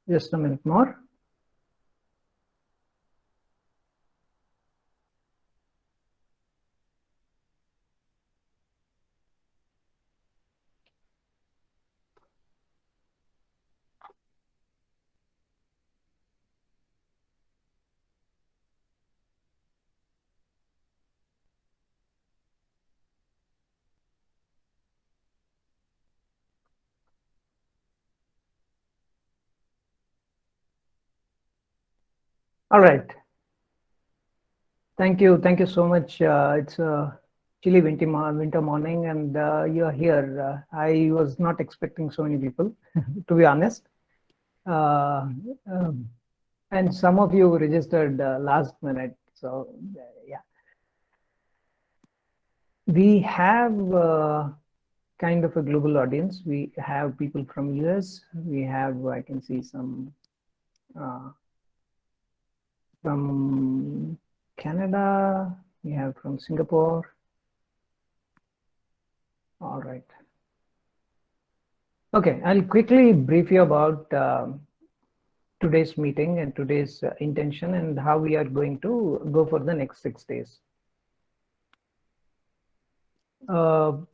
Just a minute more. All right. Thank you. Thank you so much. It's a chilly winter morning, and you're here. I was not expecting so many people, to be honest. Uh, um, and some of you registered last minute. So, yeah. We have kind of a global audience. We have people from US. We have, I can see some from Canada. We have from Singapore. All right. Okay, I'll quickly brief you about today's meeting and today's intention and how we are going to go for the next 6 days. How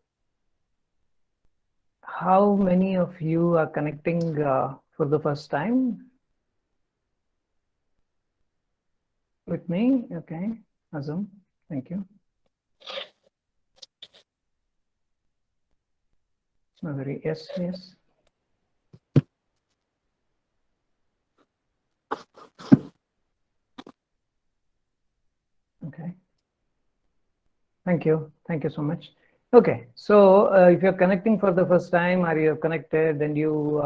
many of you are connecting for the first time with me? Okay, awesome. Thank you. Madhuri, yes, yes. Okay. Thank you. Thank you so much. Okay, so if you're connecting for the first time or you're connected and you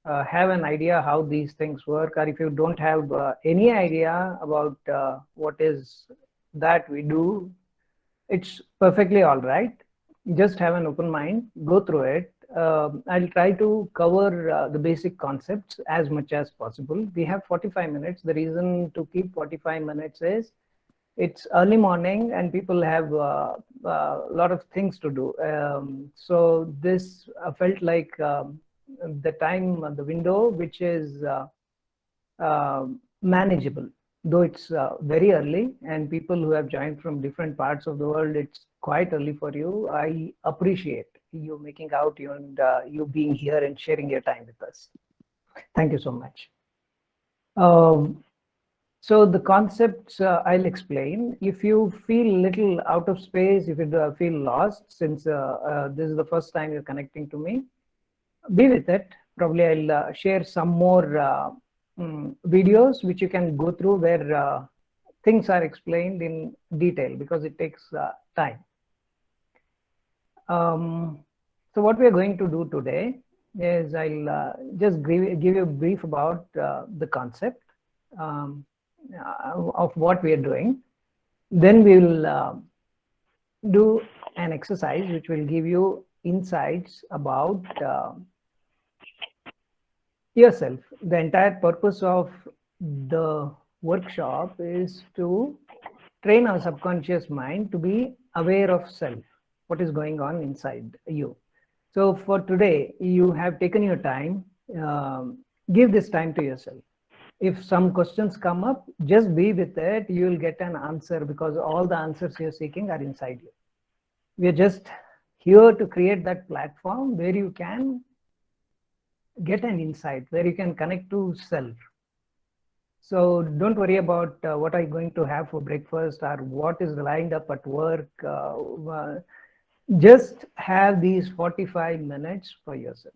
have an idea how these things work, or if you don't have any idea about what is that we do, it's perfectly all right. Just have an open mind, go through it. I'll try to cover the basic concepts as much as possible. We have 45 minutes. The reason to keep 45 minutes is it's early morning and people have a lot of things to do. So this felt like the time, the window, which is manageable, though it's very early and people who have joined from different parts of the world, it's quite early for you. I appreciate you making out you and you being here and sharing your time with us. Thank you so much. So the concepts I'll explain. If you feel little out of space, if you feel lost, since this is the first time you're connecting to me, be with it. Probably I'll share some more videos which you can go through where things are explained in detail because it takes time. So what we are going to do today is I'll just give you a brief about the concept of what we are doing. Then we will do an exercise which will give you insights about yourself. The entire purpose of the workshop is to train our subconscious mind to be aware of self, what is going on inside you. So for today, you have taken your time. Give this time to yourself. If some questions come up, just be with it. You will get an answer because all the answers you're seeking are inside you. We are just here to create that platform where you can get an insight, where you can connect to self. So don't worry about what are you going to have for breakfast or what is lined up at work. Just have these 45 minutes for yourself.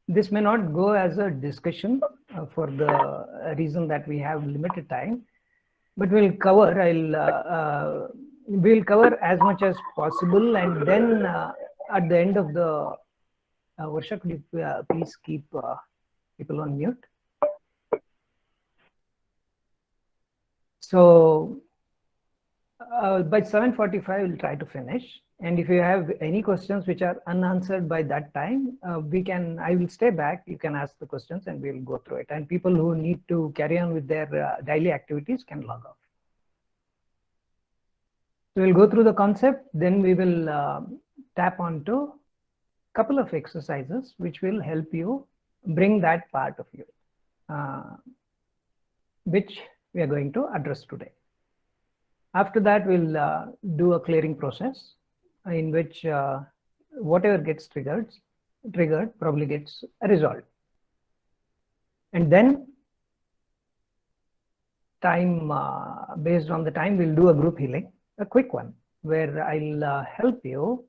This may not go as a discussion for the reason that we have limited time, but we'll cover as much as possible, and then at the end of the workshop, could you please keep people on mute? So by 7:45 we'll try to finish, and if you have any questions which are unanswered by that time, I will stay back, you can ask the questions and we'll go through it, and people who need to carry on with their daily activities can log off. So we'll go through the concept, then we will tap onto couple of exercises which will help you bring that part of you, which we are going to address today. After that, we'll do a clearing process in which whatever gets triggered probably gets resolved. And then time, based on the time, we'll do a group healing, a quick one, where I'll help you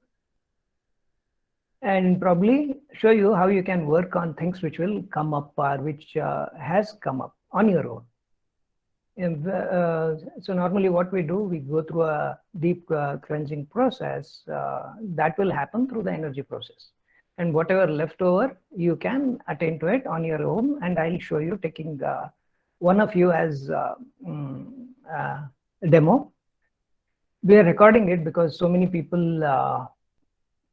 and probably show you how you can work on things which will come up or which has come up on your own. And, so normally what we do, we go through a deep cleansing process that will happen through the energy process. And whatever left over, you can attend to it on your own. And I'll show you taking one of you as a demo. We are recording it because so many people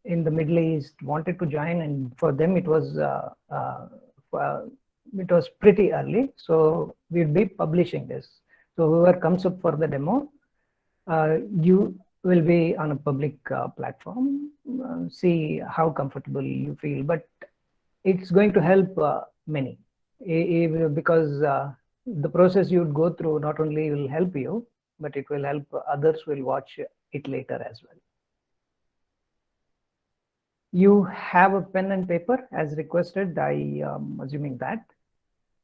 in the Middle East wanted to join, and for them it was pretty early. So we'll be publishing this. So whoever comes up for the demo, you will be on a public platform. See how comfortable you feel, but it's going to help many, because the process you'd go through not only will help you, but it will help others will watch it later as well. You have a pen and paper as requested. I am assuming that.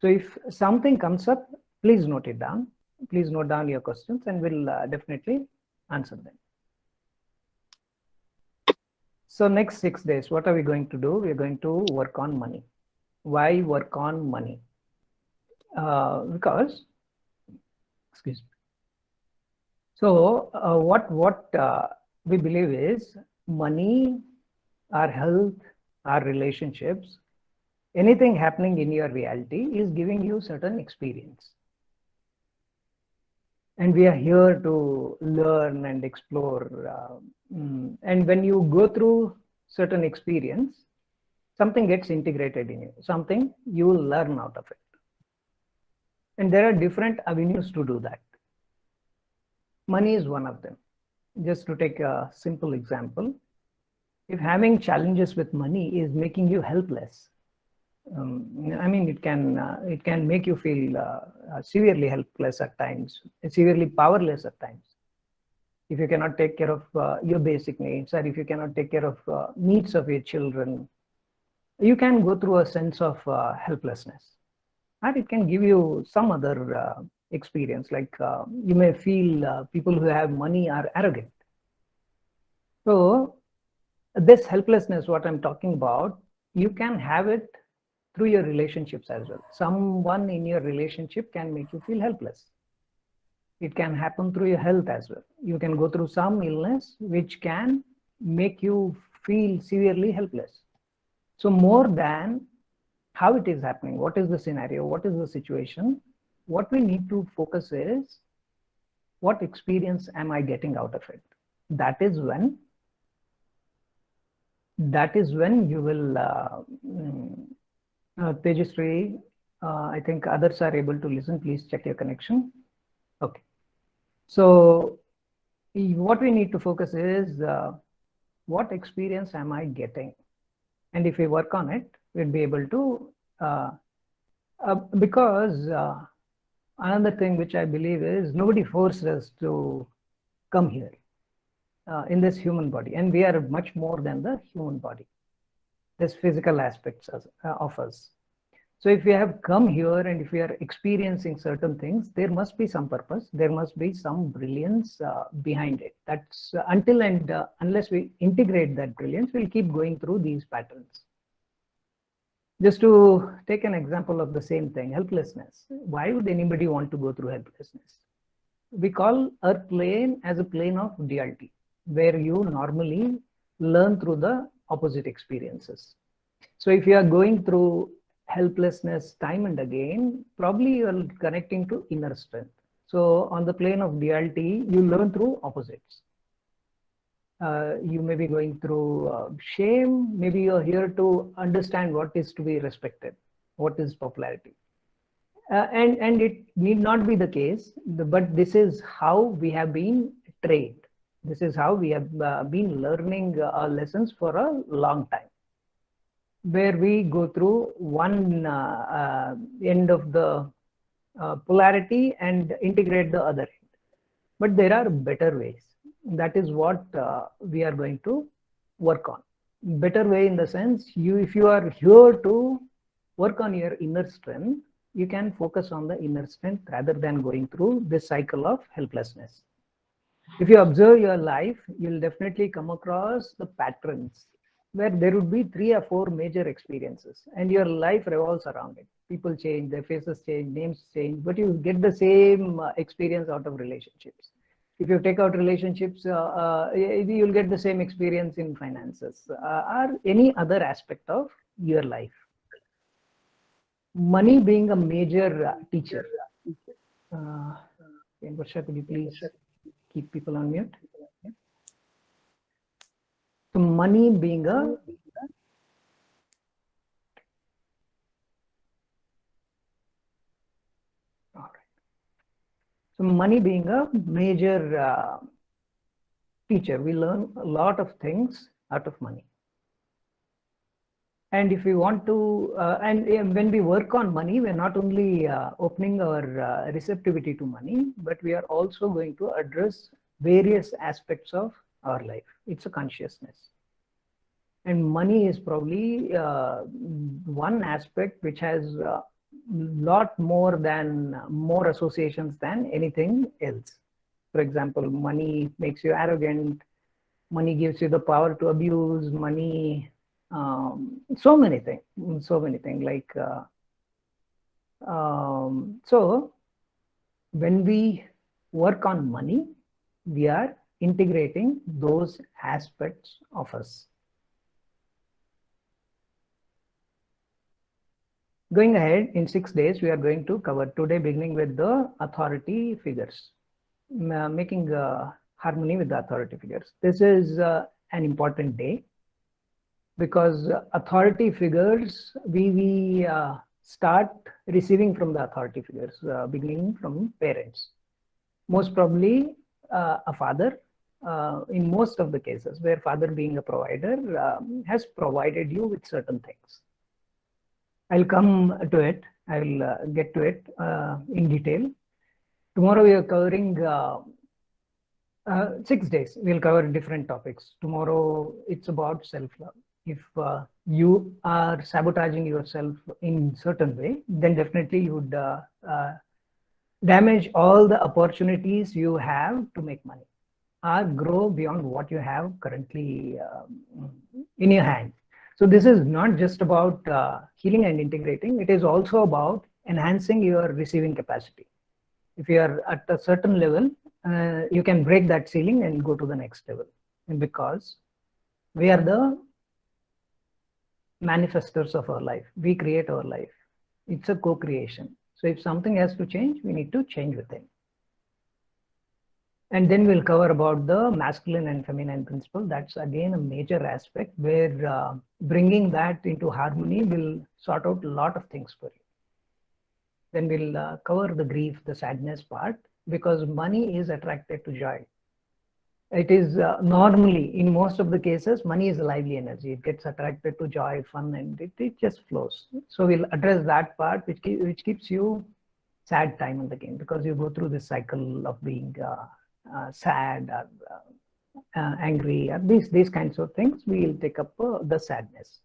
So if something comes up, please note it down. Please note down your questions and we'll definitely answer them. So next 6 days, what are we going to do? We're going to work on money. Why work on money? Because, excuse me. So what we believe is money, our health, our relationships, anything happening in your reality is giving you certain experience. And we are here to learn and explore. And when you go through certain experience, something gets integrated in you, something you will learn out of it. And there are different avenues to do that. Money is one of them. Just to take a simple example, if having challenges with money is making you helpless, I mean, it can make you feel severely helpless at times, severely powerless at times. If you cannot take care of your basic needs, or if you cannot take care of needs of your children, you can go through a sense of helplessness. And it can give you some other experience, like you may feel people who have money are arrogant. So this helplessness, what I'm talking about, you can have it through your relationships as well. Someone in your relationship can make you feel helpless. It can happen through your health as well. You can go through some illness which can make you feel severely helpless. So more than how it is happening, what is the scenario, what is the situation, what we need to focus is, what experience am I getting out of it? That is when you will Tejasri, I think others are able to listen. Please check your connection. Okay. So what we need to focus is what experience am I getting? And if we work on it, we'll be able to, because another thing which I believe is nobody forced us to come here in this human body. And we are much more than the human body. This physical aspects of us. So if we have come here and if we are experiencing certain things, there must be some purpose, there must be some brilliance behind it. That's until and unless we integrate that brilliance, we'll keep going through these patterns. Just to take an example of the same thing, helplessness. Why would anybody want to go through helplessness? We call Earth plane as a plane of duality, where you normally learn through the opposite experiences. So if you are going through helplessness time and again, probably you are connecting to inner strength. So on the plane of duality, you learn through opposites. You may be going through shame. Maybe you're here to understand what is to be respected, what is popularity. And it need not be the case, but this is how we have been trained. This is how we have been learning lessons for a long time. where we go through one end of the polarity and integrate the other end. But there are better ways. That is what we are going to work on. Better way in the sense, if you are here to work on your inner strength, you can focus on the inner strength rather than going through this cycle of helplessness. If you observe your life, you'll definitely come across the patterns where there would be 3 or 4 major experiences and your life revolves around it. People change, their faces change, names change, but you get the same experience out of relationships. If you take out relationships, you'll get the same experience in finances or any other aspect of your life. Money being a major teacher. Varsha, could you please keep people on mute? So money being a So money being a major teacher, we learn a lot of things out of money. And if we want to, and when we work on money, we're not only opening our receptivity to money, but we are also going to address various aspects of our life. It's a consciousness. And money is probably one aspect which has lot more associations than anything else. For example, money makes you arrogant, money gives you the power to abuse, money, so many things like so when we work on money, we are integrating those aspects of us. Going ahead, in 6 days, we are going to cover today, beginning with the authority figures, making harmony with the authority figures. This is an important day because authority figures, we start receiving from the authority figures, beginning from parents. Most probably a father, in most of the cases where father being a provider has provided you with certain things. I'll come to it. I will get to it in detail. Tomorrow we are covering 6 days. We'll cover different topics. Tomorrow it's about self-love. If you are sabotaging yourself in certain way, then definitely you would damage all the opportunities you have to make money or grow beyond what you have currently in your hand. So this is not just about healing and integrating. It is also about enhancing your receiving capacity. If you are at a certain level, you can break that ceiling and go to the next level. And because we are the manifestors of our life, we create our life. It's a co-creation. So if something has to change, we need to change within. And then we'll cover about the masculine and feminine principle. That's again a major aspect where bringing that into harmony will sort out a lot of things for you. Then we'll cover the grief, the sadness part, because money is attracted to joy. It is normally, in most of the cases, money is a lively energy. It gets attracted to joy, fun, and it just flows. So we'll address that part, which keeps you sad time and again, because you go through this cycle of being sad or angry, or these kinds of things. We'll take up the sadness.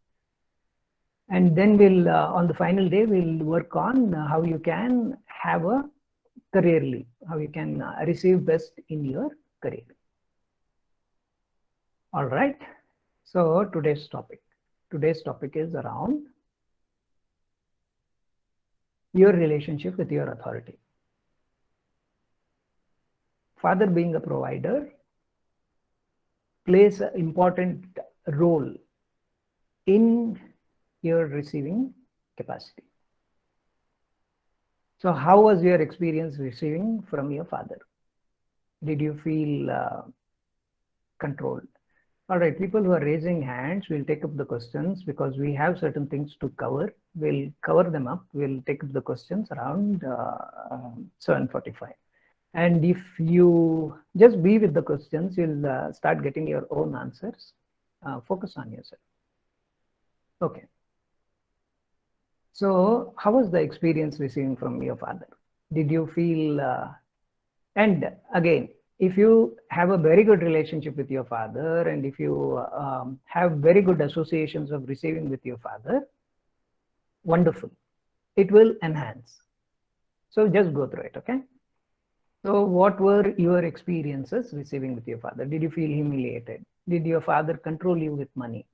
And then we'll, on the final day, we'll work on how you can have a career leap, how you can receive best in your career. All right. So today's topic is around your relationship with your authority. Father being a provider plays an important role in your receiving capacity. So how was your experience receiving from your father? Did you feel controlled? All right, people who are raising hands, we'll take up the questions because we have certain things to cover. We'll cover them up. We'll take up the questions around 7:45. And if you just be with the questions, you'll start getting your own answers. Focus on yourself. Okay. So how was the experience receiving from your father? Did you feel, and again, if you have a very good relationship with your father, and if you have very good associations of receiving with your father, wonderful. It will enhance. So just go through it, okay? So what were your experiences receiving with your father? Did you feel humiliated? Did your father control you with money?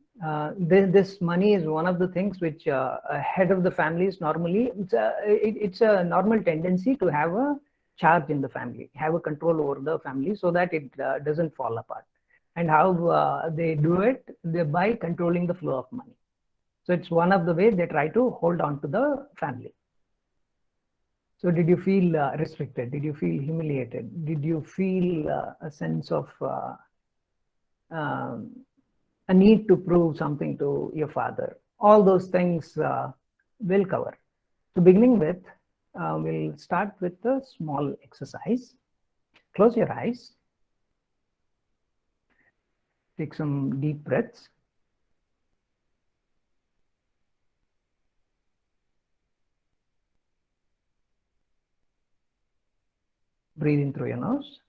This money is one of the things which a head of the family is normally, it's a normal tendency to have a charge in the family, have a control over the family so that it doesn't fall apart. And how they do it, by controlling the flow of money. So it's one of the ways they try to hold on to the family. So did you feel restricted? Did you feel humiliated? Did you feel a sense of um, a need to prove something to your father? All those things we'll cover. To begin with, we'll start with a small exercise. Close your eyes. Take some deep breaths. Breathe in through your nose.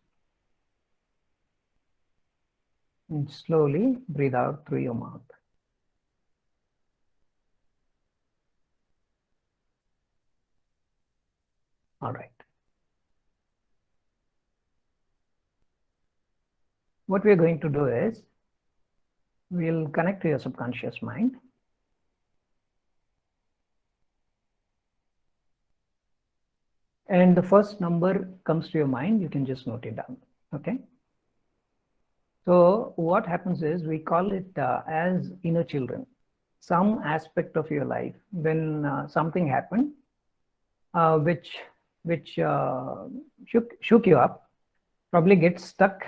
And slowly breathe out through your mouth. All right. What we're going to do is, we'll connect to your subconscious mind. And the first number comes to your mind, you can just note it down, okay? So what happens is, we call it as inner children. Some aspect of your life, when something happened, which shook you up, probably gets stuck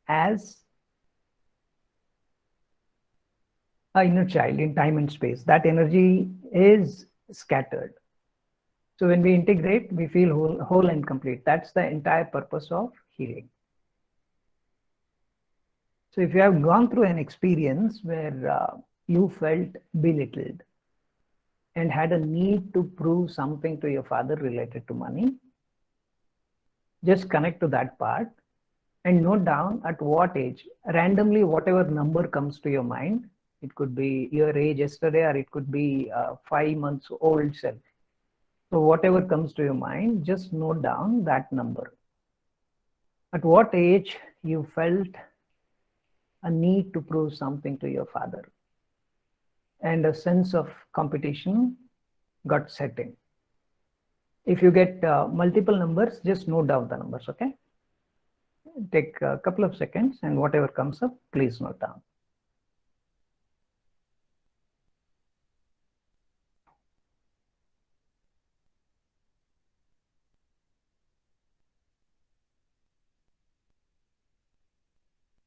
as an inner child in time and space. That energy is scattered. So when we integrate, we feel whole and complete. That's the entire purpose of healing. So if you have gone through an experience where you felt belittled and had a need to prove something to your father related to money, just connect to that part and note down at what age, randomly, whatever number comes to your mind. It could be your age yesterday, or it could be 5 months old self. So whatever comes to your mind, just note down that number. At what age you felt a need to prove something to your father, and a sense of competition got set in. If you get multiple numbers, just note down the numbers, okay? Take a couple of seconds, and whatever comes up, please note down.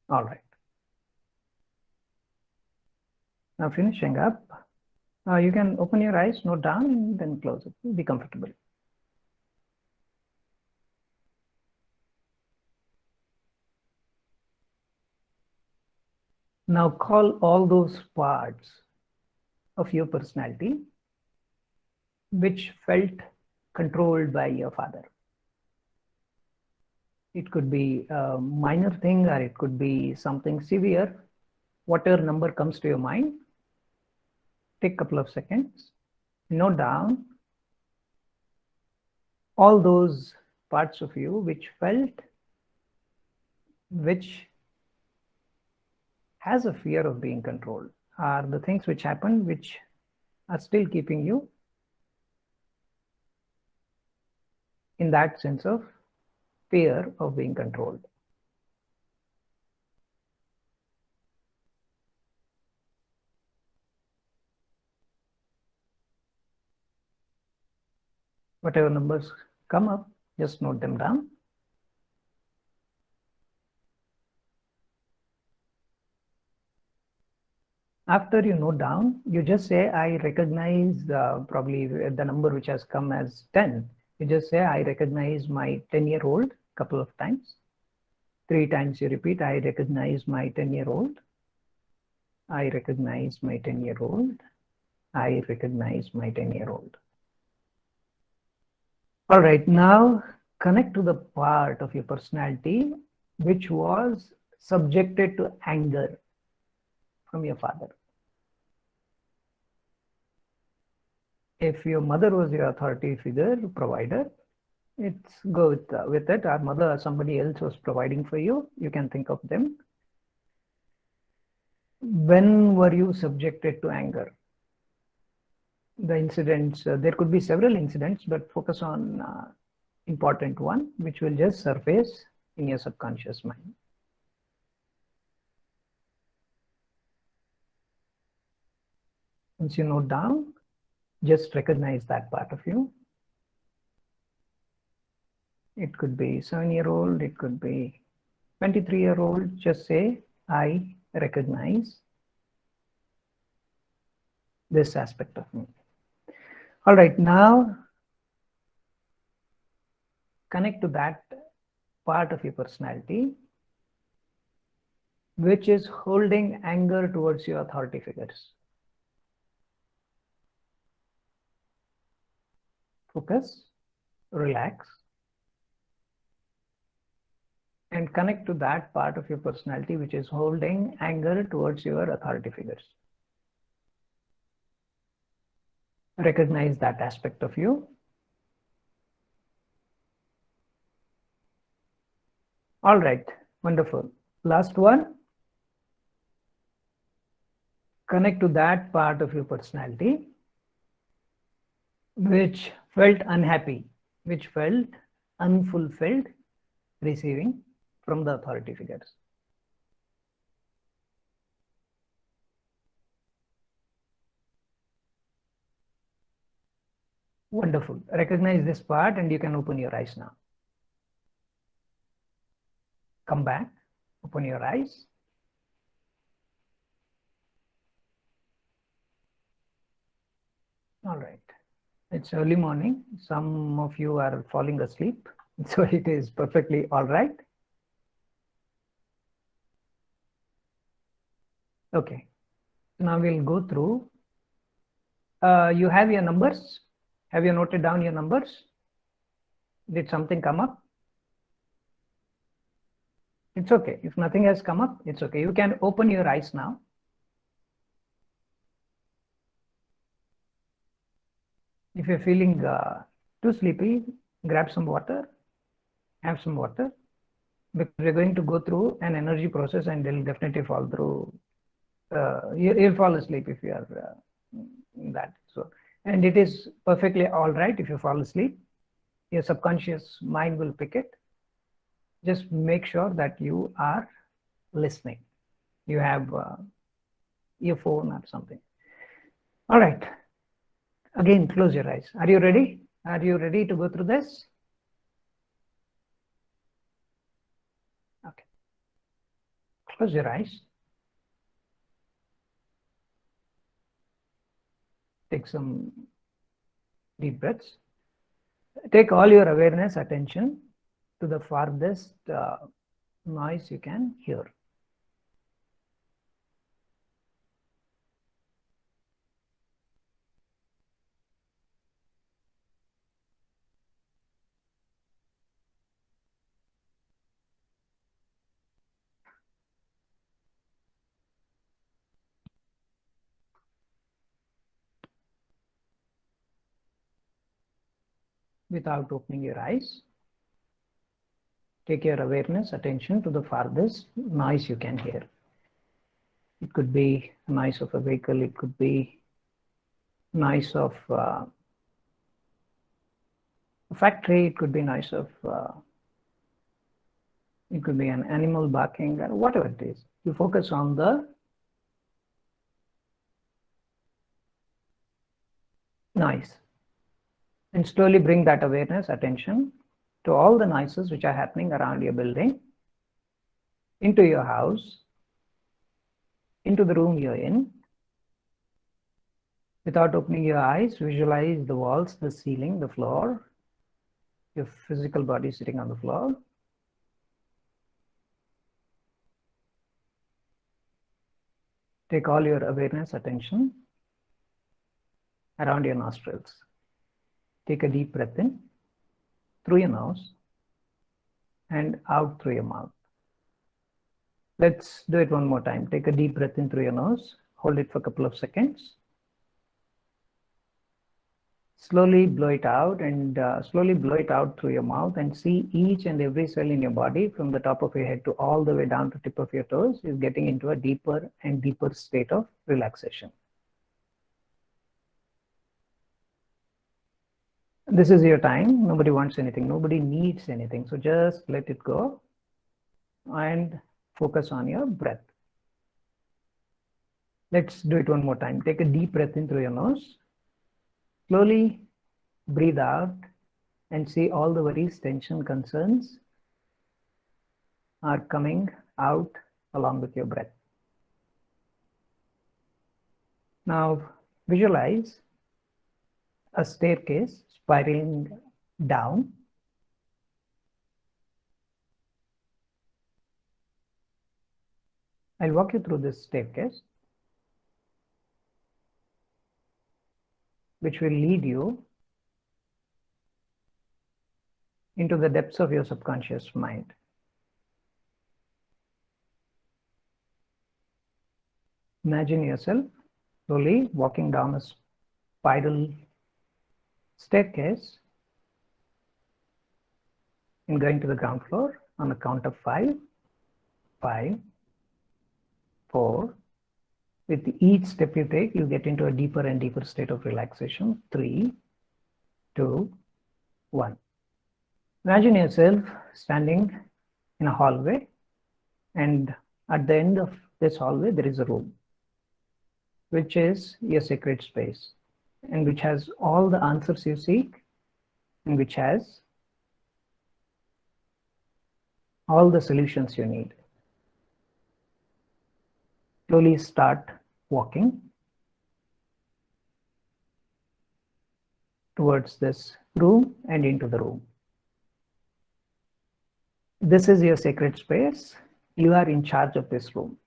All right. Now finishing up, you can open your eyes, note down, and then close it. Be comfortable. Now call all those parts of your personality which felt controlled by your father. It could be a minor thing, or it could be something severe. Whatever number comes to your mind, take a couple of seconds, note down all those parts of you which has a fear of being controlled, are the things which happen which are still keeping you in that sense of fear of being controlled. Whatever numbers come up, just note them down. After you note down, you just say, I recognize probably the number which has come as 10. You just say, I recognize my 10-year-old a couple of times. 3 times you repeat, I recognize my 10-year-old. I recognize my 10-year-old. I recognize my 10-year-old. All right, now connect to the part of your personality which was subjected to anger from your father. If your mother was your authority figure, provider, it's go with it. Our mother or somebody else was providing for you. You can think of them. When were you subjected to anger? The incidents, there could be several incidents, but focus on important one, which will just surface in your subconscious mind. Once you note down, just recognize that part of you. It could be 7-year-old, it could be 23-year-old. Just say, I recognize this aspect of me. All right, now connect to that part of your personality which is holding anger towards your authority figures. Focus, relax, and connect to that part of your personality which is holding anger towards your authority figures. Recognize that aspect of you. All right, wonderful. Last one. Connect to that part of your personality which felt unhappy, which felt unfulfilled receiving from the authority figures. Wonderful. Recognize this part and you can open your eyes now. Come back, open your eyes. All right. It's early morning. Some of you are falling asleep, so it is perfectly all right. Okay. Now we'll go through. You have your numbers. Have you noted down your numbers? Did something come up? It's okay. If nothing has come up, it's okay. You can open your eyes now. If you're feeling too sleepy, grab some water, have some water, because we're going to go through an energy process and they'll definitely fall through. You'll fall asleep if you are in that. So, and it is perfectly all right if you fall asleep. Your subconscious mind will pick it. Just make sure that you are listening. You have your phone or something. All right. Again, close your eyes. Are you ready? Are you ready to go through this? Okay. Close your eyes. Take some deep breaths. Take all your awareness, attention to the farthest noise you can hear. Without opening your eyes, take your awareness, attention to the farthest noise you can hear. It could be a noise of a vehicle, it could be noise of a factory, it could be noise of, it could be an animal barking, or whatever it is. You focus on the noise and slowly bring that awareness, attention to all the noises which are happening around your building, into your house, into the room you're in. Without opening your eyes, visualize the walls, the ceiling, the floor, your physical body sitting on the floor. Take all your awareness, attention around your nostrils. Take a deep breath in through your nose and out through your mouth. Let's do it one more time. Take a deep breath in through your nose, hold it for a couple of seconds. Slowly blow it out and slowly blow it out through your mouth, and see each and every cell in your body from the top of your head to all the way down to the tip of your toes is getting into a deeper and deeper state of relaxation. This is your time. Nobody wants anything. Nobody needs anything. So just let it go and focus on your breath. Let's do it one more time. Take a deep breath in through your nose. Slowly breathe out and see all the worries, tension, concerns are coming out along with your breath. Now visualize a staircase spiraling down. I'll walk you through this staircase, which will lead you into the depths of your subconscious mind. Imagine yourself slowly walking down a spiral staircase and going to the ground floor on the count of 5, 5, 4. With each step you take, you get into a deeper and deeper state of relaxation. 3, 2, 1. Imagine yourself standing in a hallway, and at the end of this hallway there is a room, which is your sacred space, and which has all the answers you seek, and which has all the solutions you need. Slowly start walking towards this room and into the room. This is your sacred space. You are in charge of this room.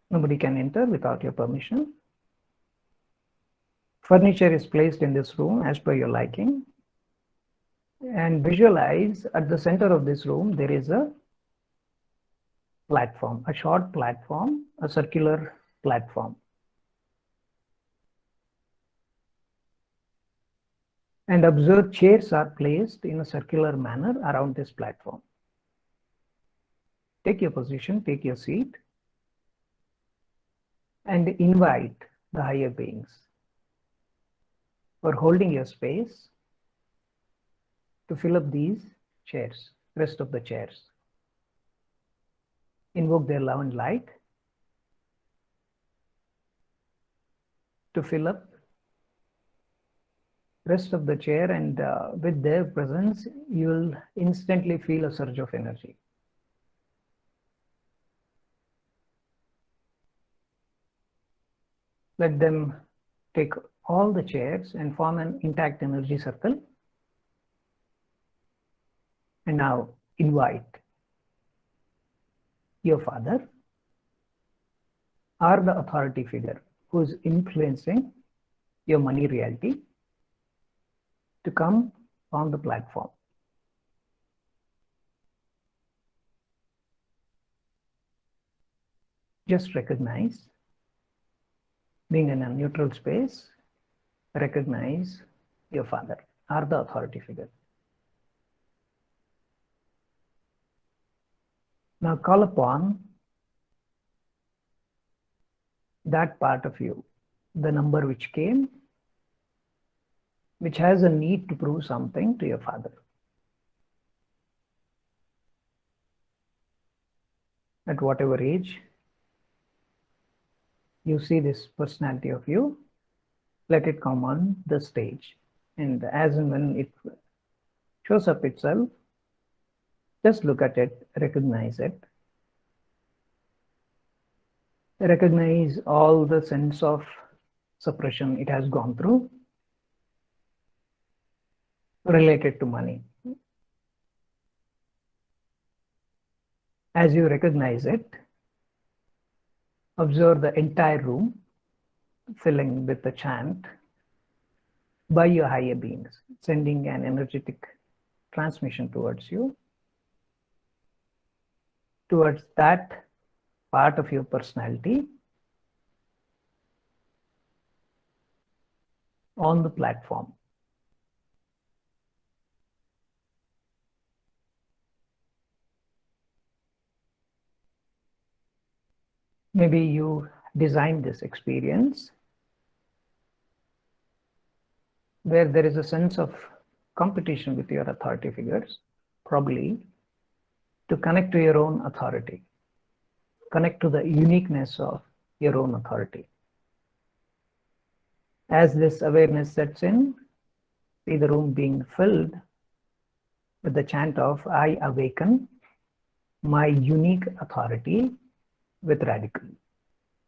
Nobody can enter without your permission. Furniture is placed in this room as per your liking. And visualize at the center of this room there is a platform, a short platform, a circular platform. And observe chairs are placed in a circular manner around this platform. Take your position, take your seat, and invite the higher beings for holding your space to fill up these chairs, rest of the chairs. Invoke their love and light to fill up rest of the chair, and with their presence you will instantly feel a surge of energy. Let them take all the chairs and form an intact energy circle. And now invite your father or the authority figure who is influencing your money reality to come on the platform. Just recognize, being in a neutral space, recognize your father or the authority figure. Now call upon that part of you, the number which came, which has a need to prove something to your father. At whatever age you see this personality of you, let it come on the stage. And as and when it shows up itself, just look at it, recognize it. Recognize all the sense of suppression it has gone through related to money. As you recognize it, observe the entire room filling with the chant, by your higher beings, sending an energetic transmission towards you, towards that part of your personality on the platform. Maybe you designed this experience where there is a sense of competition with your authority figures, probably to connect to your own authority, connect to the uniqueness of your own authority. As this awareness sets in, see the room being filled with the chant of I awaken my unique authority with radical.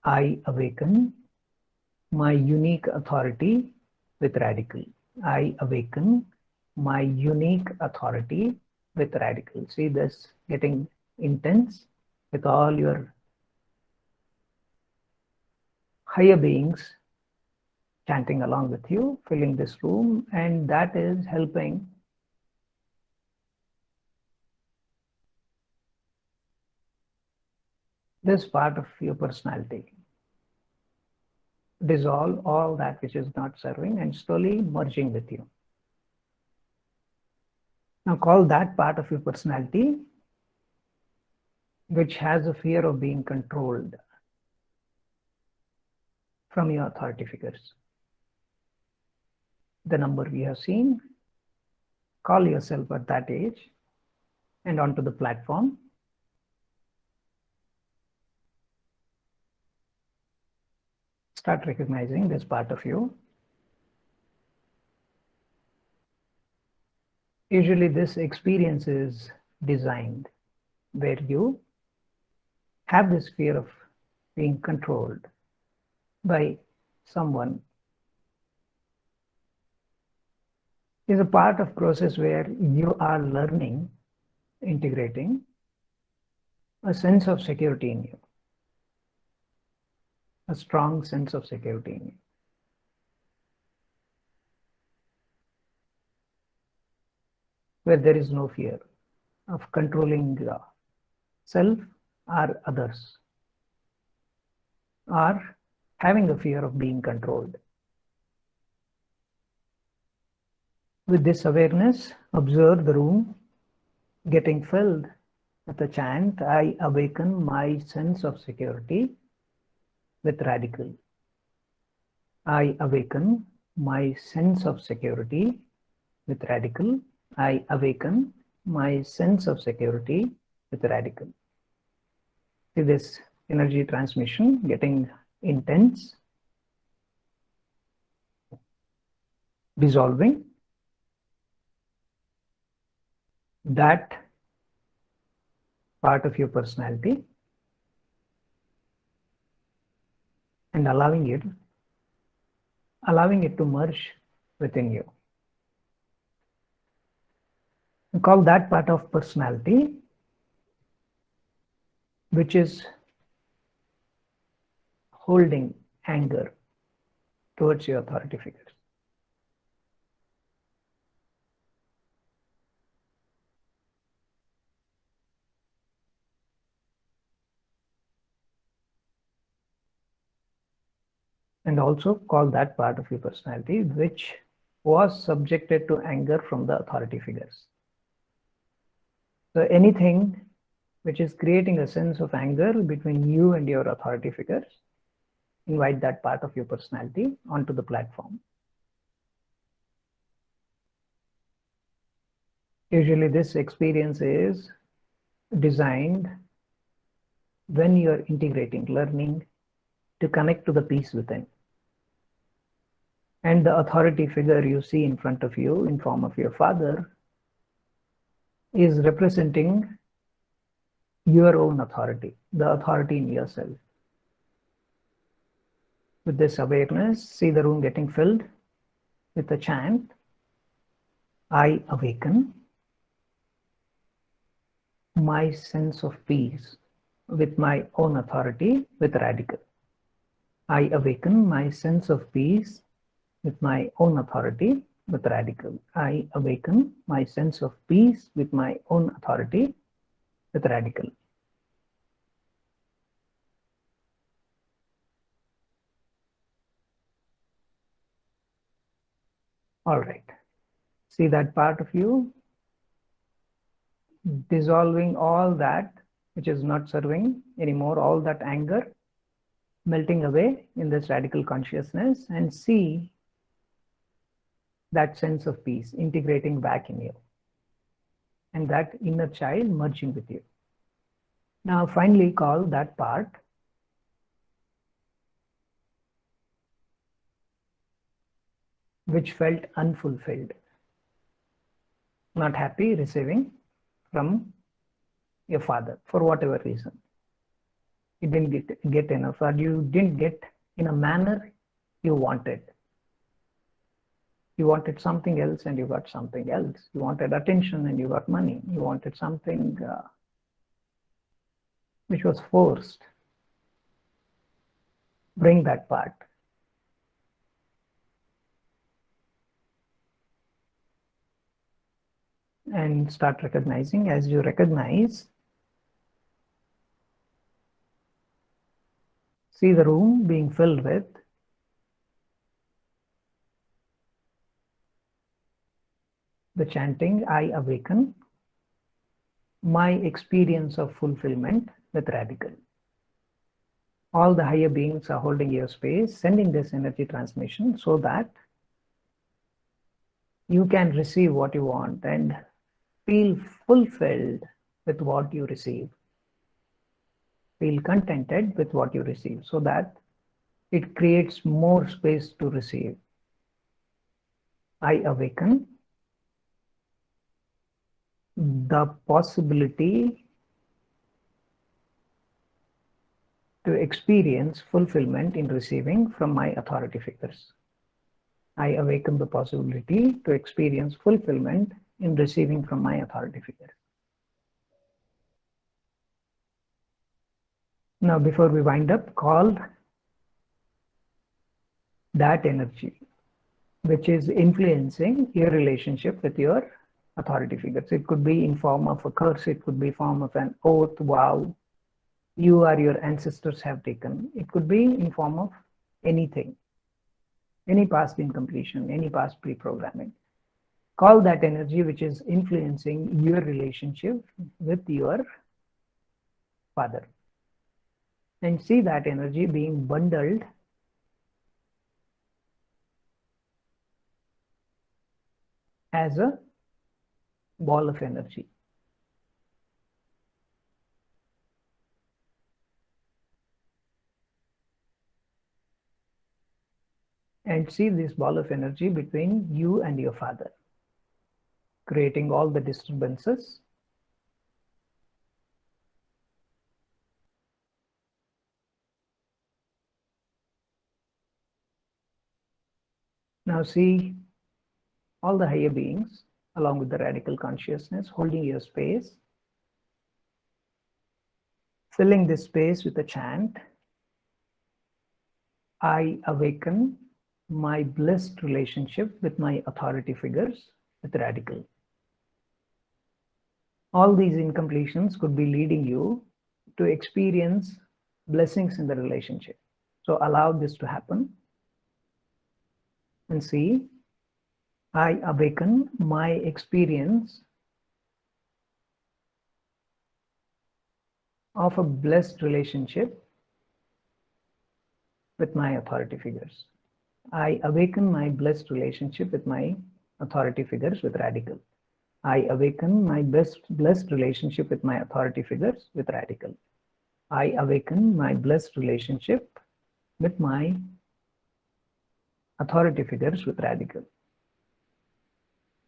I awaken my unique authority with radical. I awaken my unique authority with radical. See this getting intense with all your higher beings chanting along with you, filling this room, and that is helping this part of your personality dissolve all that which is not serving and slowly merging with you. Now call that part of your personality which has a fear of being controlled from your authority figures. The number we have seen, call yourself at that age and onto the platform. Start recognizing this part of you. Usually this experience is designed where you have this fear of being controlled by someone. Is a part of process where you are learning, integrating a sense of security in you, a strong sense of security in you. Where there is no fear of controlling self or others, or having a fear of being controlled. With this awareness, observe the room getting filled with the chant, I awaken my sense of security with radical. I awaken my sense of security with radical. I awaken my sense of security with radical. See this energy transmission getting intense, dissolving. That part of your personality and allowing it to merge within you. And call that part of personality which is holding anger towards your authority figures. And also call that part of your personality which was subjected to anger from the authority figures. So anything which is creating a sense of anger between you and your authority figures, invite that part of your personality onto the platform. Usually this experience is designed when you're integrating, learning to connect to the peace within. And the authority figure you see in front of you in form of your father is representing your own authority, the authority in yourself. With this awareness, see the room getting filled with the chant, I awaken my sense of peace with my own authority with radical. I awaken my sense of peace with my own authority with radical. I awaken my sense of peace with my own authority with radical. All right. See that part of you dissolving all that which is not serving anymore, all that anger melting away in this radical consciousness, and see that sense of peace integrating back in you and that inner child merging with you. Now finally call that part which felt unfulfilled, not happy receiving from your father for whatever reason. You didn't get enough, or you didn't get in a manner you wanted. You wanted something else and you got something else. You wanted attention and you got money. You wanted something which was forced. Bring that part. And start recognizing. As you recognize, see the room being filled with the chanting, I awaken my experience of fulfillment with radical. All the higher beings are holding your space, sending this energy transmission so that you can receive what you want and feel fulfilled with what you receive. Feel contented with what you receive so that it creates more space to receive. I awaken the possibility to experience fulfillment in receiving from my authority figures. I awaken the possibility to experience fulfillment in receiving from my authority figures. Now, before we wind up, call that energy which is influencing your relationship with your authority figures. It could be in form of a curse, it could be form of an oath, vow you or your ancestors have taken. It could be in form of anything, any past incompletion, any past pre-programming. Call that energy which is influencing your relationship with your father, and see that energy being bundled as a ball of energy. And see this ball of energy between you and your father, creating all the disturbances. Now see all the higher beings along with the radical consciousness holding your space, filling this space with a chant, I awaken my blessed relationship with my authority figures with radical. All these incompletions could be leading you to experience blessings in the relationship. So allow this to happen and see, I awaken my experience of a blessed relationship with my authority figures. I awaken my blessed relationship with my authority figures with radical. I awaken my blessed relationship with my authority figures with radical. I awaken my blessed relationship with my authority figures with radical.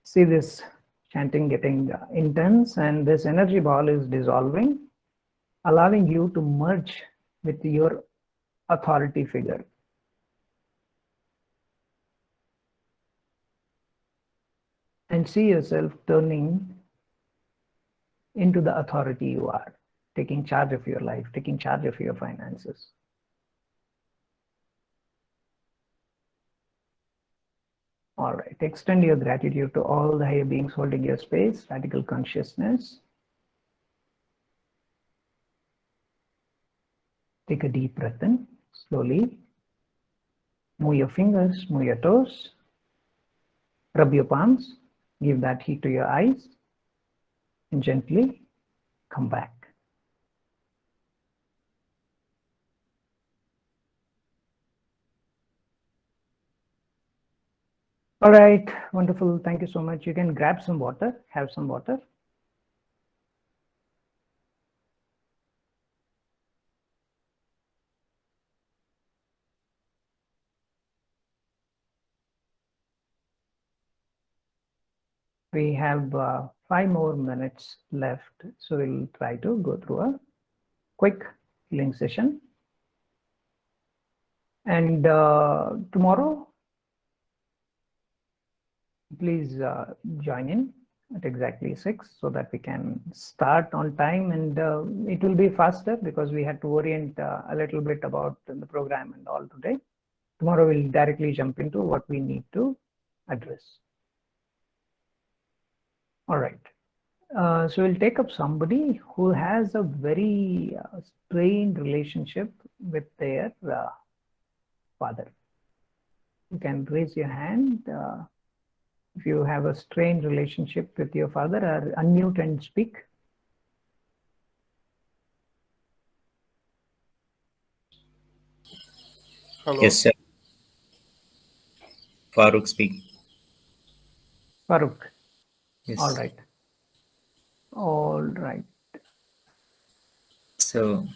See this chanting getting intense, and this energy ball is dissolving, allowing you to merge with your authority figure. And see yourself turning into the authority you are, taking charge of your life, taking charge of your finances. Extend your gratitude to all the higher beings holding your space, radical consciousness. Take a deep breath in, slowly. Move your fingers, move your toes. Rub your palms, give that heat to your eyes, and gently come back. All right, wonderful. Thank you so much. You can grab some water, have some water. We have 5 more minutes left, so we'll try to go through a quick healing session. And tomorrow, please join in at exactly 6 so that we can start on time, and it will be faster because we had to orient a little bit about the program and all today. Tomorrow we'll directly jump into what we need to address. All right. So we'll take up somebody who has a very strained relationship with their father. You can raise your hand if you have a strained relationship with your father, or unmute and speak. Hello. Yes, sir. Farooq speaking. Farooq. Yes. All right. All right. So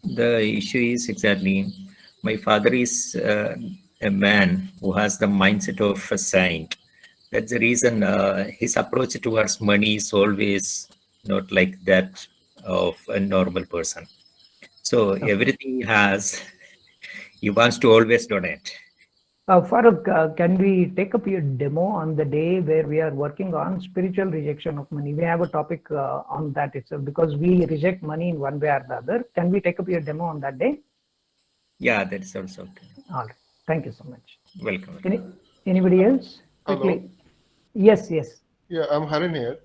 the issue is exactly, my father is a man who has the mindset of a saint. That's the reason his approach towards money is always not like that of a normal person. So Okay. everything he has, he wants to always donate. Farooq, can we take up your demo on the day where we are working on spiritual rejection of money? We have a topic on that itself because we reject money in one way or the other. Can we take up your demo on that day? Yeah, that is also okay. All right. Thank you so much. Welcome. Anybody else? Quickly. Hello. Yes, yes. Yeah, I'm Harin here.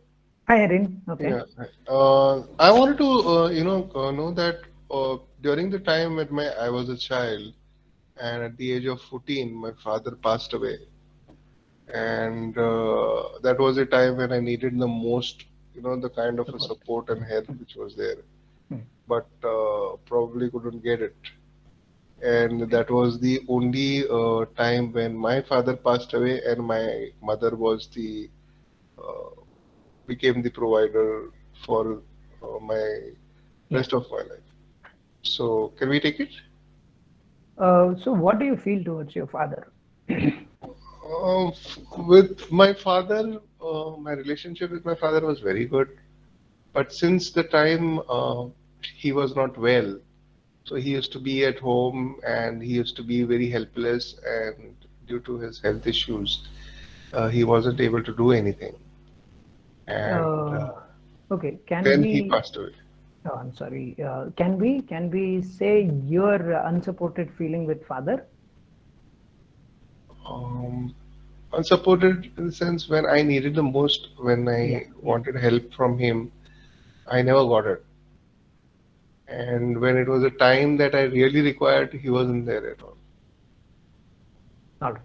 Hi, Harin. Okay. Yeah. I wanted to, know that during the time when I was a child, and at the age of 14, my father passed away, and that was a time when I needed the most, the kind of a support and help which was there, but probably couldn't get it. And that was the only time when my father passed away, and my mother was the uh, became the provider for my rest of my life. So can we take it? So what do you feel towards your father? Uh, with my father, my relationship with my father was very good. But since the time he was not well, so he used to be at home and he used to be very helpless. And due to his health issues, he wasn't able to do anything. And Okay, can then he we, passed away. oh, I'm sorry, can we say your unsupported feeling with father? Um, Unsupported in the sense when I needed the most, when Yeah, I yeah. wanted help from him, I never got it. And when it was a time that I really required, he wasn't there at all. All right.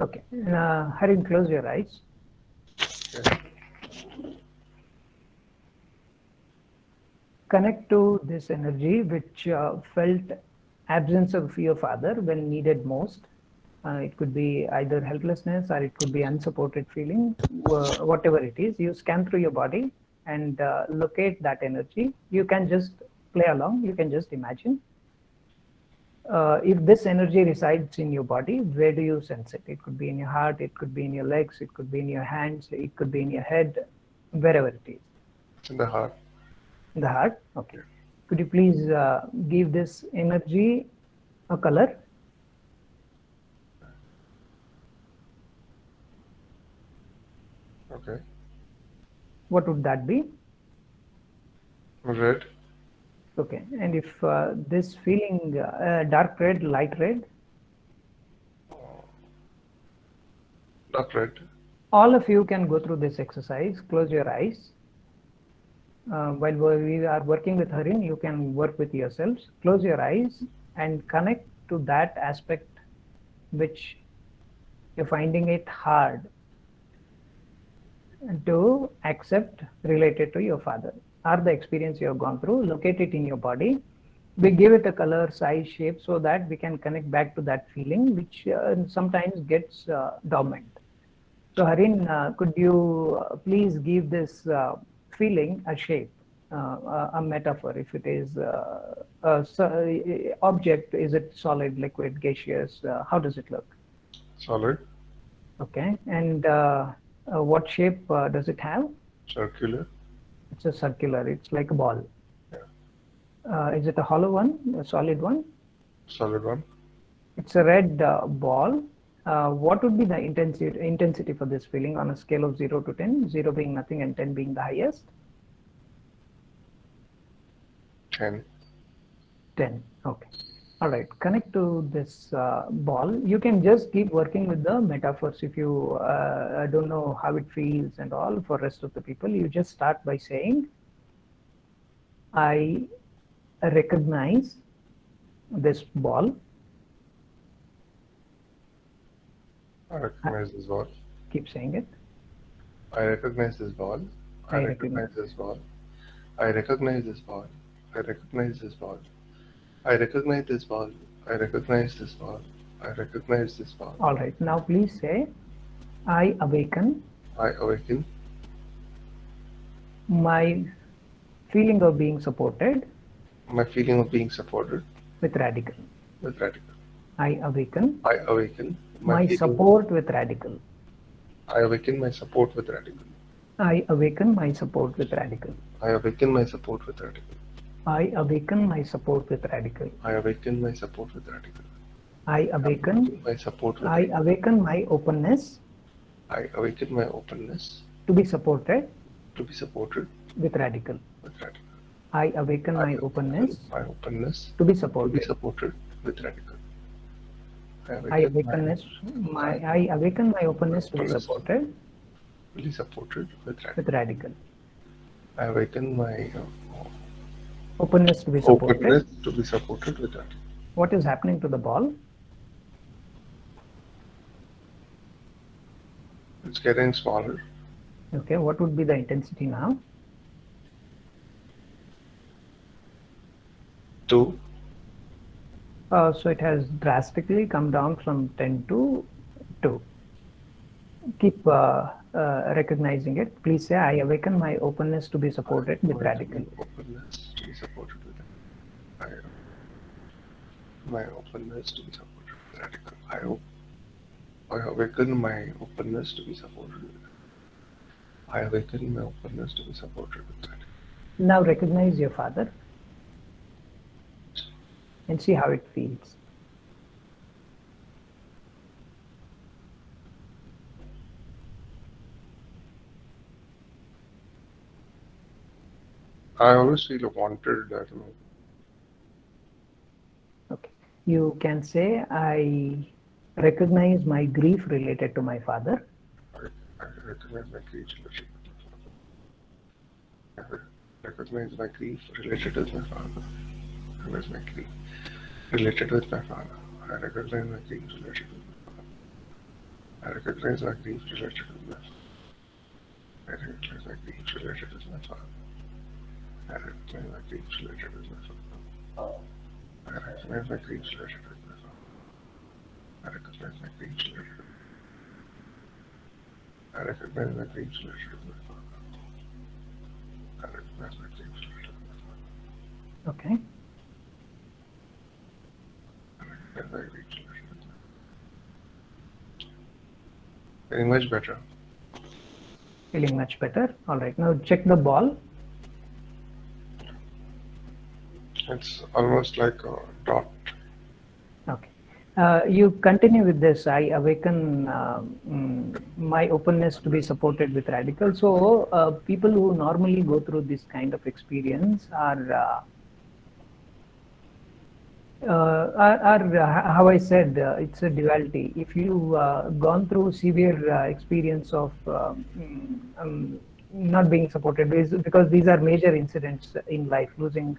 Okay. Harin, close your eyes. Yeah. Connect to this energy which felt absence of your father when needed most. It could be either helplessness or it could be unsupported feeling, whatever it is. You scan through your body and locate that energy. You can just play along, you can just imagine. If this energy resides in your body, where do you sense it? It could be in your heart, it could be in your legs, it could be in your hands, it could be in your head, wherever it is. It's in the heart. In the heart? Okay. Could you please give this energy a color? Okay. What would that be? Red. Okay. And if this feeling dark red, light red? Correct. All of you can go through this exercise. Close your eyes. While we are working with Harin, you can work with yourselves. Close your eyes and connect to that aspect which you're finding it hard to accept related to your father, or the experience you have gone through. Locate it in your body. We give it a color, size, shape, so that we can connect back to that feeling, which sometimes gets dormant. So Harin, could you please give this feeling a shape, a metaphor? If it is object, is it solid, liquid, gaseous? How does it look? Solid. Okay, and what shape does it have? Circular. It's a circular. It's like a ball. Yeah. Is it a hollow one, a solid one? Solid one. It's a red ball. What would be the intensity for this feeling on a scale of 0 to 10, 0 being nothing and 10 being the highest? 10. 10. Okay. All right. Connect to this ball. You can just keep working with the metaphors. If you don't know how it feels and all, for rest of the people, you just start by saying, I recognize this ball. I recognize this ball. Keep saying it. I recognize this ball. I recognize this ball. I recognize this ball. I recognize this ball. I recognize this ball. I recognize this ball. I recognize this ball. All right. Now please say, I awaken I awaken my feeling of being supported my feeling of being supported with radical. with radical. I awaken I awaken my feeling- support with radical. I awaken my support with radical. I awaken my support with radical. I awaken my support with radical. I awaken my support with radical. I awaken my support with radical. I awaken. My support with I radical. awaken my openness I awaken my openness to be supported to be supported with radical. with radical. I awaken my I openness my openness to be to be supported. supported with radical. I awaken my openness to be supported to be supported with radical. with radical. I awaken my Openness to be supported. openness to be supported with radical. What is happening to the ball? It's getting smaller. Okay, what would be the intensity now? 2. So it has drastically come down from 10 to 2. Keep recognizing it. Please say, I awaken my openness to be supported with radical. Openness to be supported with radical. My openness to be supported with radical. I awaken my openness to be supported with radical. I awaken my openness to be supported with radical. Now recognize your father and see how it feels. I always feel wanted that. Okay. You can say, I recognize my grief related to my father. I recognize my grief related with my father. I recognize my grief related with my father. I recognize my grief related with my father. I recognize my grief related with my father. I recognize my grief related with my father. I recognize my grief related with my father. I recognize my grief related with my father. I recognize my grief related with my father. I recognize my grief related with I recognize my grief related with my father. I recognize my grief related with my father. Okay. I recognize my grief related with my father. Getting much better. Feeling much better. All right. Now check the ball. It's almost like a dot. Okay. You continue with this. I awaken my openness to be supported with radical. So people who normally go through this kind of experience are how I said, it's a duality. If you gone through severe experience of not being supported, because these are major incidents in life, losing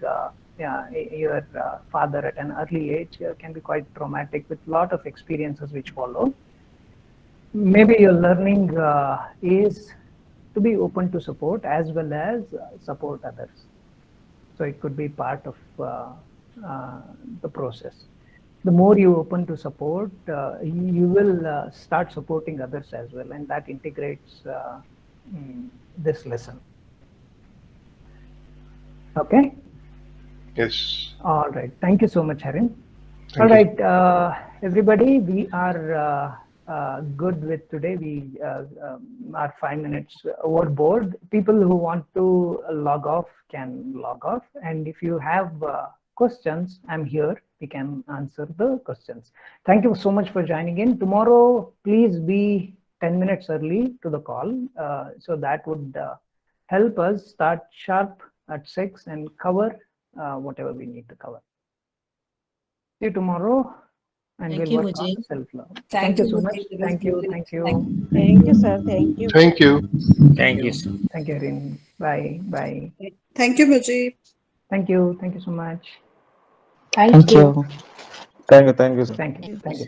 your father at an early age can be quite traumatic with lot of experiences which follow. Maybe your learning is to be open to support as well as support others. So it could be part of the process. The more you open to support, you will start supporting others as well, and that integrates this lesson. Okay. Yes. All right. Thank you so much, Harin. Thank All you. right, everybody, we are good with today. We are 5 minutes overboard. People who want to log off can log off. And if you have questions, I'm here. We can answer the questions. Thank you so much for joining in. Tomorrow, please be 10 minutes early to the call. So that would help us start sharp at 6 and cover whatever we need to cover. See you tomorrow, and Thank we'll you, work on Vijay. self-love. Thank Thank you you, so much. Vijay. Thank you. Thank you. Thank you, sir. Thank you. Thank you. Thank you, sir. Thank you, Rin. Bye. Bye. Thank you, Vijay. Thank you. Thank you so much. Thank you. Thank you, sir. Thank you. Thank you. Thank you.